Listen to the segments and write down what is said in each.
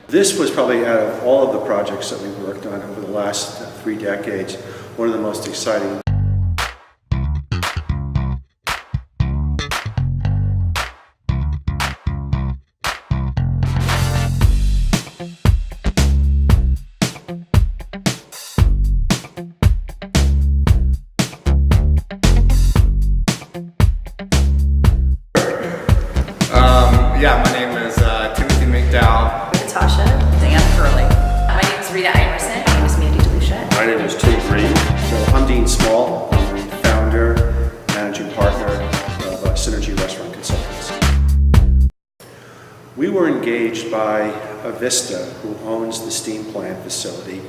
This was probably, out of all of the projects that we've worked on over the last 3 decades, one of the most exciting. Yeah, my name is Timothy McDowell. Natasha. Diane Curley. My name is Rita Iverson. My name is Mandy DeLucia. My name is Tim Green. So I'm Dean Small. I'm the founder, managing partner of Synergy Restaurant Consultants. We were engaged by Avista, who owns the steam plant facility,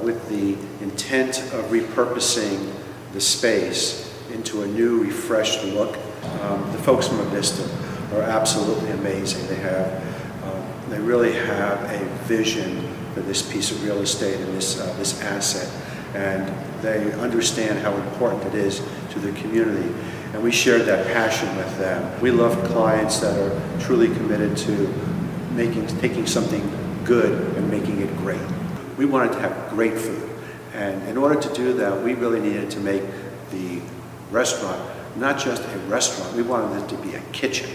with the intent of repurposing the space into a new, refreshed look. The folks from Avista are absolutely amazing. They really have a vision for this piece of real estate and this asset, and they understand how important it is to the community. And we shared that passion with them. We love clients that are truly committed to taking something good and making it great. We wanted to have great food, and in order to do that, we really needed to make the restaurant not just a restaurant. We wanted it to be a kitchen.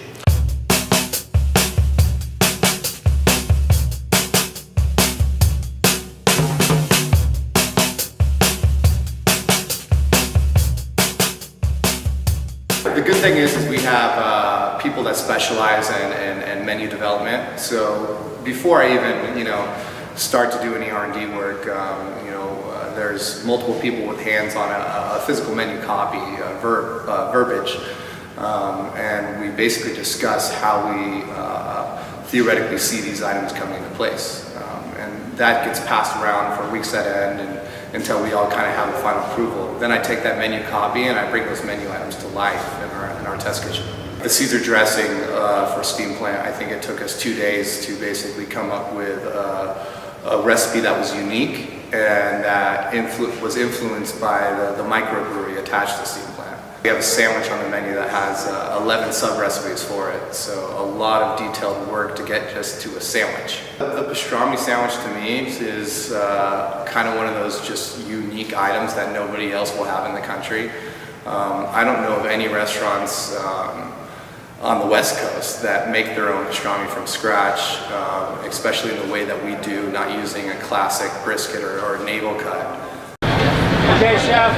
The good thing is we have people that specialize in menu development. So before I even start to do any R&D work, there's multiple people with hands on a physical menu copy, verbiage, and we basically discuss how we theoretically see these items coming into place, and that gets passed around for weeks at end and until we all kind of have a final approval. Then I take that menu copy and I bring those menu items to life in our test kitchen. The Caesar dressing for steam plant, I think it took us 2 days to basically come up with a recipe that was unique and that was influenced by the microbrewery attached to the steam plant. We have a sandwich on the menu that has 11 sub-recipes for it, so a lot of detailed work to get just to a sandwich. The pastrami sandwich to me is kind of one of those just unique items that nobody else will have in the country. I don't know of any restaurants on the West Coast that make their own pastrami from scratch, especially in the way that we do, not using a classic brisket or navel cut. Okay, chef,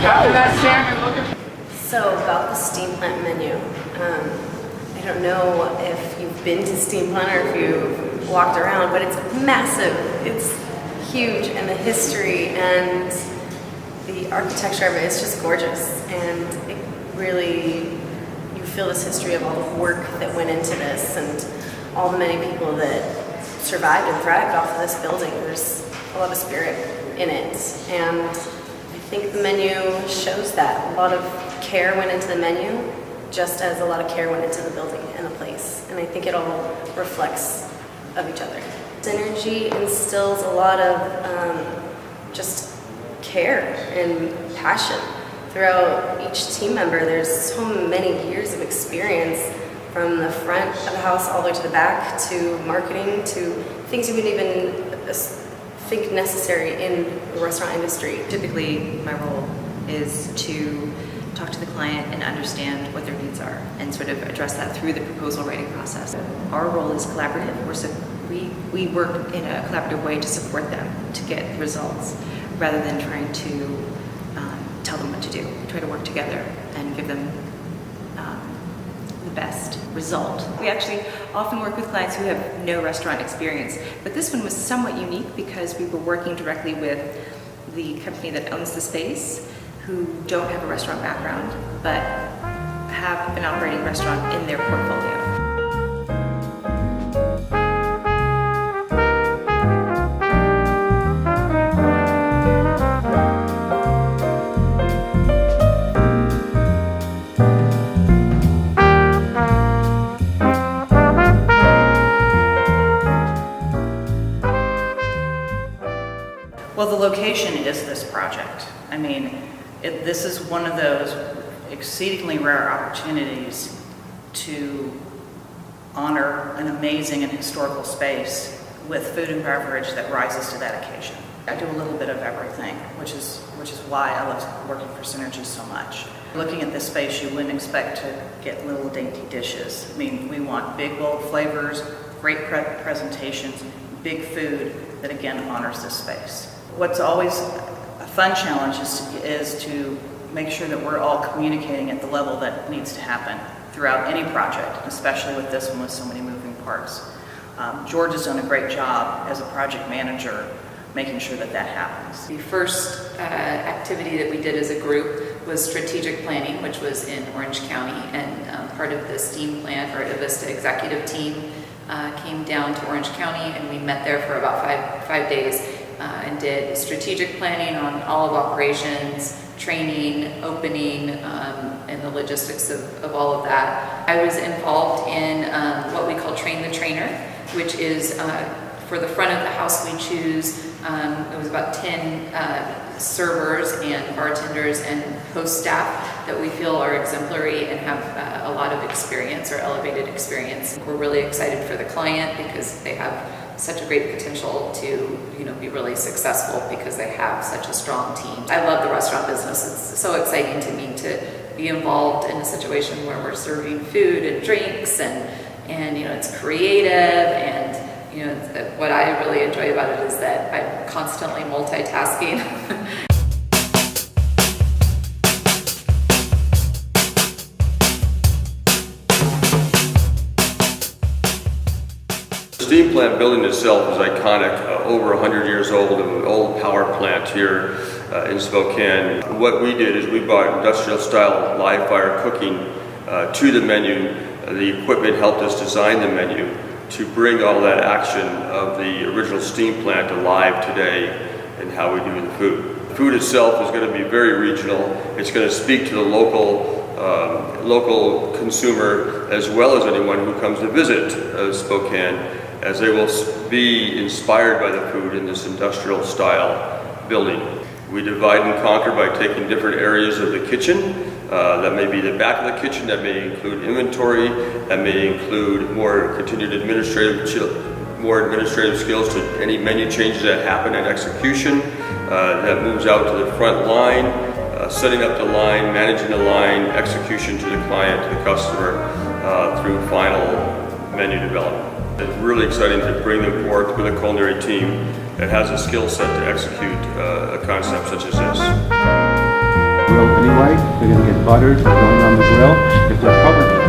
after that salmon, look at. So about the steam plant menu, I don't know if you've been to steam plant or if you've walked around, but it's massive. It's huge, and the history and the architecture of it is just gorgeous, and it really, you feel this history of all the work that went into this and all the many people that survived and thrived off of this building. There's a lot of spirit in it, and I think the menu shows that. A lot of care went into the menu, just as a lot of care went into the building and the place, and I think it all reflects of each other. Synergy instills a lot of just care and passion throughout each team member. There's so many years of experience, from the front of the house all the way to the back, to marketing, to things you wouldn't even think necessary in the restaurant industry. Typically, my role is to talk to the client and understand what their needs are and sort of address that through the proposal writing process. Our role is collaborative. We work in a collaborative way to support them to get results, rather than trying to tell them what to do. We try to work together and give them the best result. We actually often work with clients who have no restaurant experience, but this one was somewhat unique because we were working directly with the company that owns the space, who don't have a restaurant background, but have an operating restaurant in their portfolio. Well, the location is this project. I mean, this is one of those, exceedingly rare opportunities to honor an amazing and historical space with food and beverage that rises to that occasion. I do a little bit of everything, which is why I love working for Synergy so much. Looking at this space, you wouldn't expect to get little dainty dishes. I mean, we want big, bold flavors, great presentations, big food that again honors this space. What's always a fun challenge is to make sure that we're all communicating at the level that needs to happen throughout any project, especially with this one with so many moving parts. George has done a great job as a project manager making sure that that happens. The first activity that we did as a group was strategic planning, which was in Orange County, and part of the STEAM plant or Avista executive team came down to Orange County, and we met there for about five days and did strategic planning on all of operations, training, opening, and the logistics of all of that. I was involved in what we call Train the Trainer, which is for the front of the house we choose, it was about 10 servers and bartenders and host staff that we feel are exemplary and have a lot of experience or elevated experience. We're really excited for the client because they have such a great potential to be really successful because they have such a strong team. I love the restaurant business. It's so exciting to me to be involved in a situation where we're serving food and drinks and it's creative, and what I really enjoy about it is that I'm constantly multitasking. The steam plant building itself is iconic, over 100 years old, an old power plant here in Spokane. What we did is we brought industrial style live fire cooking to the menu. The equipment helped us design the menu to bring all that action of the original steam plant alive today in how we do the food. The food itself is going to be very regional. It's going to speak to the local consumer as well as anyone who comes to visit Spokane, as they will be inspired by the food in this industrial style building. We divide and conquer by taking different areas of the kitchen. That may be the back of the kitchen, that may include inventory, that may include more continued administrative skills to any menu changes that happen at execution. That moves out to the front line, setting up the line, managing the line, execution to the client, to the customer, through final menu development. It's really exciting to bring them forth with a culinary team that has a skill set to execute a concept such as this. Grilled anyway, they're going to get buttered, going on the grill. If they're covered